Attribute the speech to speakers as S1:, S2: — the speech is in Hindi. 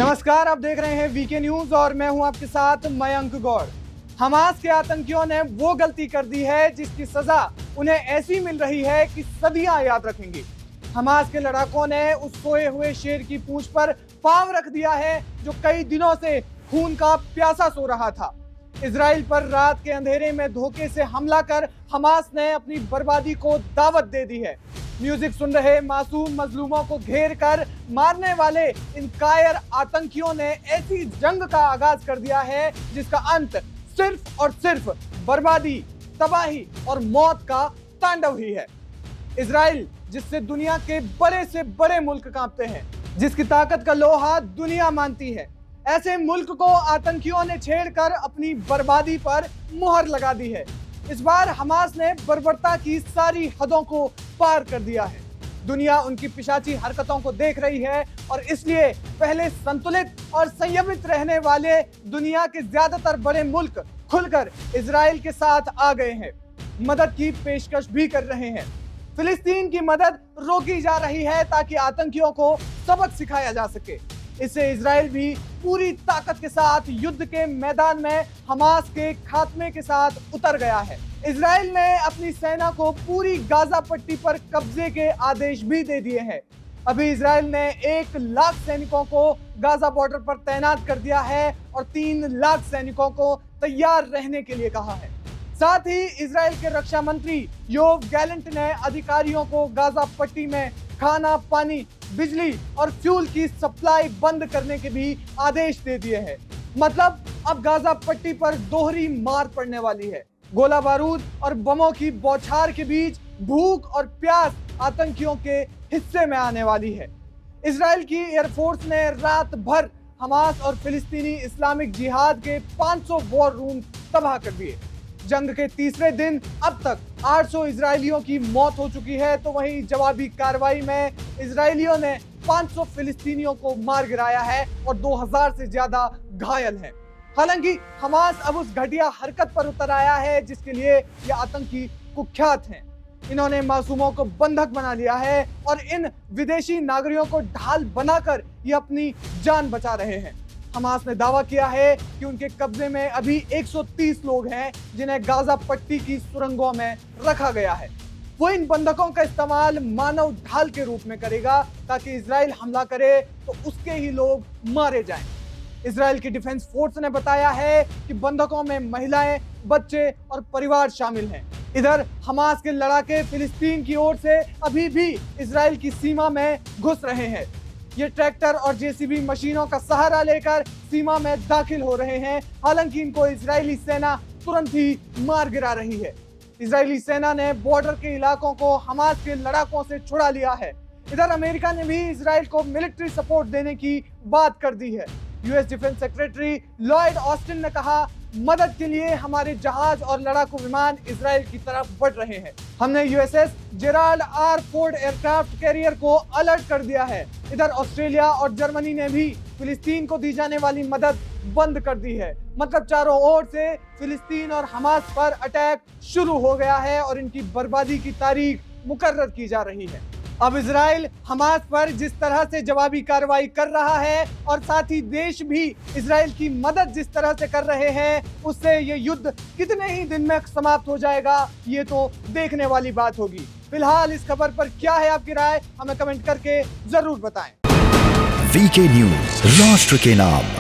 S1: नमस्कार, आप देख रहे हैं वीके न्यूज और मैं हूं आपके साथ मयंक गौड़। हमास के आतंकियों ने वो गलती कर दी है जिसकी सजा उन्हें ऐसी मिल रही है कि सदियां याद रखेंगी। हमास के लड़ाकों ने उस सोए हुए शेर की पूंछ पर पांव रख दिया है जो कई दिनों से खून का प्यासा सो रहा था। इजराइल पर रात के अंधेरे में धोखे से हमला कर हमास ने अपनी बर्बादी को दावत दे दी है। म्यूजिक सुन रहे मासूम मजलूमों को घेर कर मारने वाले इन कायर आतंकियों ने ऐसी जंग का आगाज कर दिया है जिसका अंत सिर्फ और सिर्फ बर्बादी, तबाही और मौत का तांडव ही है। इजराइल, जिससे दुनिया के बड़े से बड़े मुल्क कांपते हैं, जिसकी ताकत का लोहा दुनिया मानती है, ऐसे मुल्क को आतंकियों ने छेड़कर अपनी बर्बादी पर मुहर लगा दी है। इस बार हमास ने बर्बरता की सारी हदों को पार कर दिया है। दुनिया उनकी पिशाची हरकतों को देख रही है और इसलिए पहले संतुलित और संयमित रहने वाले दुनिया के ज्यादातर बड़े मुल्क खुलकर इजराइल के साथ आ गए हैं, मदद की पेशकश भी कर रहे हैं। फिलिस्तीन की मदद रोकी जा रही है ताकि आतंकियों को सबक सिखाया जा सके। इससे इजराइल भी पूरी ताकत के साथ युद्ध के मैदान में हमास के खात्मे के साथ उतर गया है। इजराइल ने अपनी सेना को पूरी गाजा पट्टी पर कब्जे के आदेश भी दे दिए हैं। अभी इजराइल ने 1 लाख सैनिकों को गाजा बॉर्डर पर तैनात कर दिया है और 3 लाख सैनिकों को तैयार रहने के लिए कहा है। साथ ही इजराइल के रक्षा मंत्री योव गैलेंट ने अधिकारियों को गाजा पट्टी में खाना, पानी, बिजली और फ्यूल की सप्लाई बंद करने के भी आदेश दे दिए हैं। मतलब अब गाजा पट्टी पर दोहरी मार पड़ने वाली है। गोला बारूद और बमों की बौछार के बीच भूख और प्यास आतंकियों के हिस्से में आने वाली है। इजराइल की एयरफोर्स ने रात भर हमास और फिलिस्तीनी इस्लामिक जिहाद के 500 वॉर रूम तबाह कर दिए। जंग के तीसरे दिन अब तक 800 इजरायलियों की मौत हो चुकी है, तो वहीं जवाबी कार्रवाई में इजरायलियों ने 500 फिलिस्तीनियों को मार गिराया है और 2000 से ज्यादा घायल हैं। हालांकि हमास अब उस घटिया हरकत पर उतर आया है जिसके लिए ये आतंकी कुख्यात हैं। इन्होंने मासूमों को बंधक बना लिया है और इन विदेशी नागरिकों को ढाल बनाकर ये अपनी जान बचा रहे हैं। हमास ने दावा किया है कि उनके कब्जे में अभी 130 लोग हैं जिन्हें गाजा पट्टी की सुरंगों में रखा गया है। वो इन बंधकों का इस्तेमाल मानव ढाल के रूप में करेगा ताकि इजराइल हमला करे तो उसके ही लोग मारे जाएं। इजराइल की डिफेंस फोर्स ने बताया है कि बंधकों में महिलाएं, बच्चे और परिवार शामिल हैं। इधर हमास के लड़ाके फिलिस्तीन की ओर से अभी भी इजराइल की सीमा में घुस रहे हैं। ये ट्रैक्टर और जेसीबी मशीनों का सहारा लेकर सीमा में दाखिल हो रहे हैं। हालांकि इनको इजरायली सेना तुरंत ही मार गिरा रही है। इजरायली सेना ने बॉर्डर के इलाकों को हमास के लड़ाकों से छुड़ा लिया है। इधर अमेरिका ने भी इजराइल को मिलिट्री सपोर्ट देने की बात कर दी है। US defence secretary Lloyd Austin ने कहा, मदद के लिए हमारे जहाज और लड़ाकू विमान इजराइल की तरफ बढ़ रहे हैं। हमने USS Gerald R Ford aircraft carrier को अलर्ट कर दिया है। इधर ऑस्ट्रेलिया और जर्मनी ने भी फिलिस्तीन को दी जाने वाली मदद बंद कर दी है। मतलब चारों ओर से फिलिस्तीन और हमास पर अटैक शुरू हो गया है और इनकी बर्बादी की तारीख मुकर्रर की जा रही है। अब इजराइल हमास पर जिस तरह से जवाबी कार्रवाई कर रहा है और साथ ही देश भी इजराइल की मदद जिस तरह से कर रहे हैं, उससे ये युद्ध कितने ही दिन में समाप्त हो जाएगा ये तो देखने वाली बात होगी। फिलहाल इस खबर पर क्या है आपकी राय, हमें कमेंट करके जरूर बताएं।
S2: वीके न्यूज, राष्ट्र के नाम।